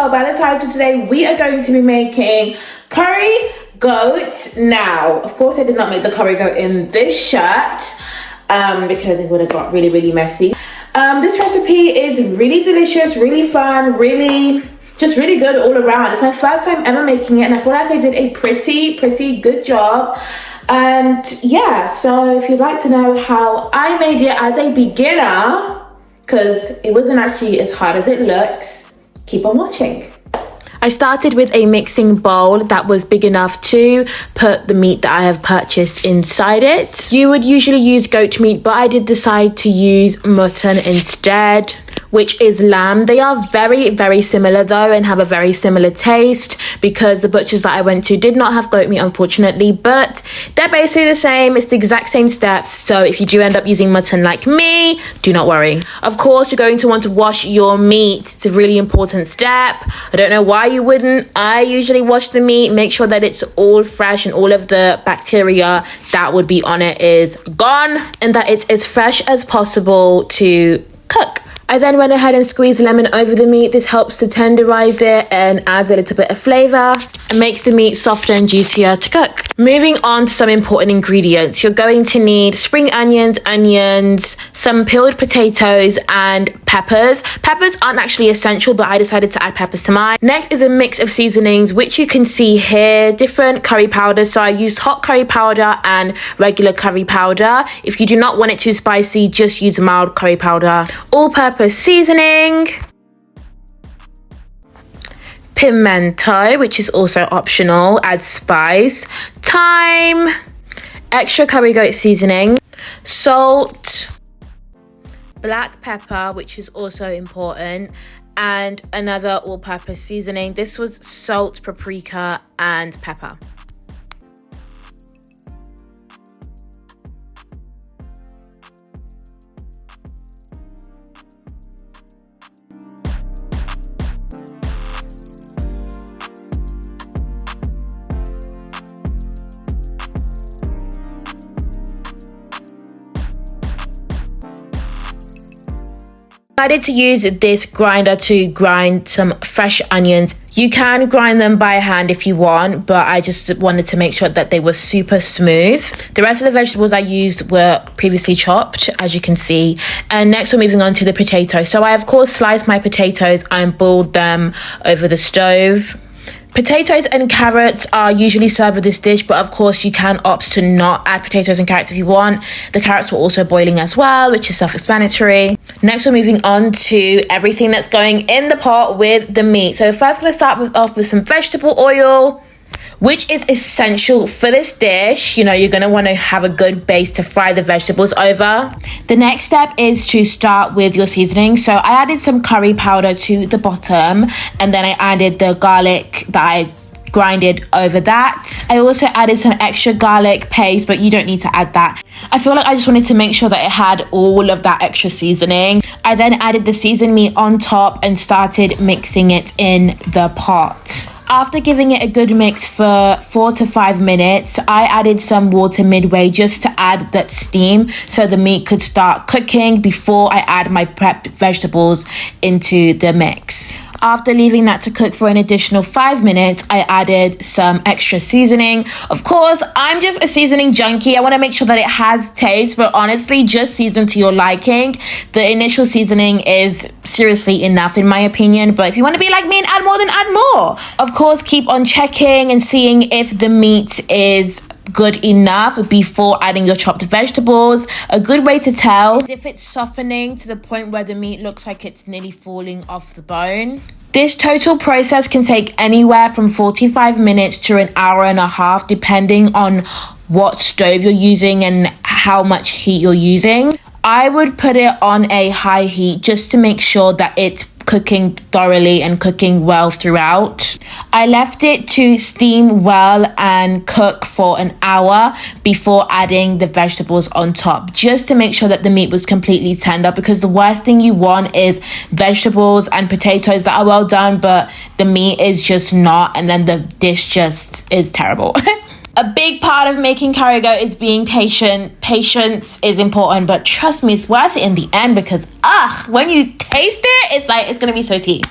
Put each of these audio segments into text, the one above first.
tell by the title, today we are going to be making curry goat. Now, of course, I did not make the curry goat in this shirt because it would have got really messy. This recipe is really delicious, really fun, really good all around. It's my first time ever making it, and I feel like I did a pretty good job. And yeah, so if you'd like to know how I made it as a beginner, because it wasn't actually as hard as it looks, keep on watching. I started with a mixing bowl that was big enough to put the meat that I have purchased inside it. You would usually use goat meat, but I did decide to use mutton instead, which is lamb. They are very similar though, and have a very similar taste, because the butchers that I went to did not have goat meat, unfortunately, but they're basically the same. It's the exact same steps. So if you do end up using mutton like me, do not worry. Of course, you're going to want to wash your meat. It's a really important step. I don't know why you wouldn't. I usually wash the meat, make sure that it's all fresh and all of the bacteria that would be on it is gone, and that it's as fresh as possible to cook. I then went ahead and squeezed lemon over the meat. This helps to tenderize it and adds a little bit of flavor and makes the meat softer and juicier to cook. Moving on to some important ingredients. You're going to need spring onions, some peeled potatoes, and peppers. Peppers aren't actually essential, but I decided to add peppers to mine. Next is a mix of seasonings, which you can see here, different curry powders. So I used hot curry powder and regular curry powder. If you do not want it too spicy, just use mild curry powder. All-purpose seasoning, pimento, which is also optional, add spice, thyme, extra curry goat seasoning, salt, black pepper, which is also important, and another all-purpose seasoning. This was salt, paprika, and pepper. I decided to use this grinder to grind some fresh onions. You can grind them by hand if you want, but I just wanted to make sure that they were super smooth. The rest of the vegetables I used were previously chopped, as you can see. And next we're moving on to the potatoes. So I of course sliced my potatoes and boiled them over the stove. Potatoes and carrots are usually served with this dish, but of course you can opt to not add potatoes and carrots if you want. The carrots were also boiling as well, which is self-explanatory. Next, we're moving on to everything that's going in the pot with the meat. So first, I'm going to start off with some vegetable oil, which is essential for this dish. You know, you're going to want to have a good base to fry the vegetables over. The next step is to start with your seasoning. So I added some curry powder to the bottom, and then I added the garlic that I grinded over that. I also added some extra garlic paste, but you don't need to add that. I feel like I just wanted to make sure that it had all of that extra seasoning. I then added the seasoned meat on top and started mixing it in the pot. After giving it a good mix for 4 to 5 minutes, I added some water midway just to add that steam so the meat could start cooking before I add my prepped vegetables into the mix. After leaving that to cook for an additional 5 minutes, I added some extra seasoning. Of course, I'm just a seasoning junkie. I want to make sure that it has taste, but honestly, just season to your liking. The initial seasoning is seriously enough in my opinion, but if you want to be like me and add more, then add more. Of course, keep on checking and seeing if the meat is good enough before adding your chopped vegetables. A good way to tell is if it's softening to the point where the meat looks like it's nearly falling off the bone. This total process can take anywhere from 45 minutes to an hour and a half, depending on what stove you're using and how much heat you're using. I would put it on a high heat just to make sure that it's cooking thoroughly and cooking well throughout. I left it to steam well and cook for an hour before adding the vegetables on top, just to make sure that the meat was completely tender, because the worst thing you want is vegetables and potatoes that are well done but the meat is just not, and then the dish just is terrible. A big part of making curry goat is being patient. Patience is important, but trust me, it's worth it in the end, because when you taste it, it's like, it's gonna be so tea.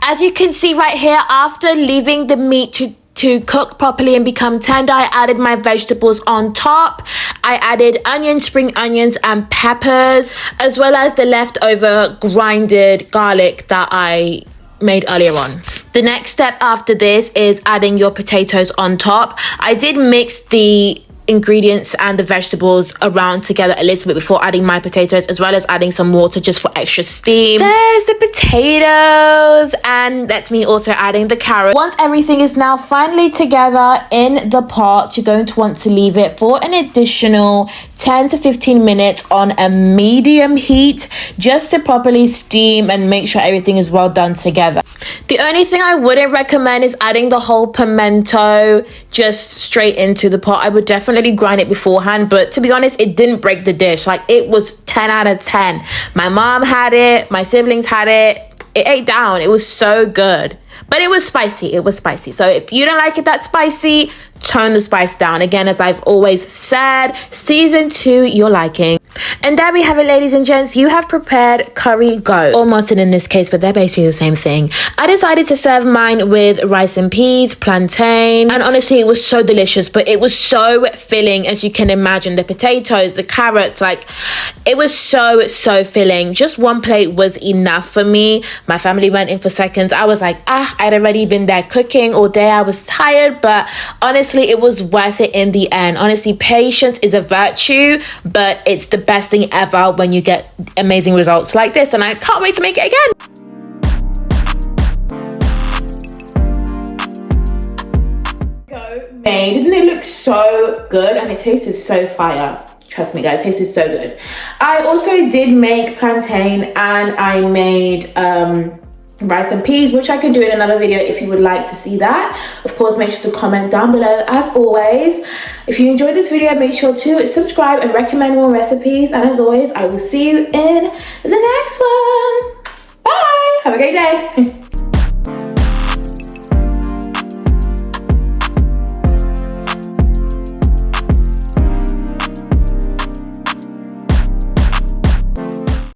As you can see right here, after leaving the meat to cook properly and become tender, I added my vegetables on top. I added onions, spring onions and peppers, as well as the leftover grinded garlic that I made earlier on. The next step after this is adding your potatoes on top. I did mix the ingredients and the vegetables around together a little bit before adding my potatoes, as well as adding some water just for extra steam. There's the potatoes, and that's me also adding the carrot. Once everything is now finally together in the pot, you're going to want to leave it for an additional 10 to 15 minutes on a medium heat, just to properly steam and make sure everything is well done together. The only thing I wouldn't recommend is adding the whole pimento just straight into the pot. I would definitely grind it beforehand, but to be honest, it didn't break the dish. Like, it was 10 out of 10. My mom had it, my siblings had it. It ate down. It was so good. But it was spicy. It was spicy. So if you don't like it that spicy, tone the spice down. Again, as I've always said, season to your liking. And there we have it, ladies and gents. You have prepared curry goat, or mutton in this case, but they're basically the same thing. I decided to serve mine with rice and peas, plantain, and honestly, it was so delicious, but it was so filling, as you can imagine. The potatoes, the carrots, like, it was so filling. Just one plate was enough for me. My family went in for seconds. I was like, I'd already been there cooking all day. I was tired, but honestly, it was worth it in the end. Honestly, patience is a virtue, but it's the best thing ever when you get amazing results like this, and I can't wait to make it again. Made, didn't it look so good? And it tasted so fire. Trust me, guys, it tasted so good. I also did make plantain, and I made rice and peas, which I can do in another video if you would like to see that. Of course, make sure to comment down below as always. If you enjoyed this video, make sure to subscribe and recommend more recipes, and as always, I will see you in the next one. Bye, have a great day.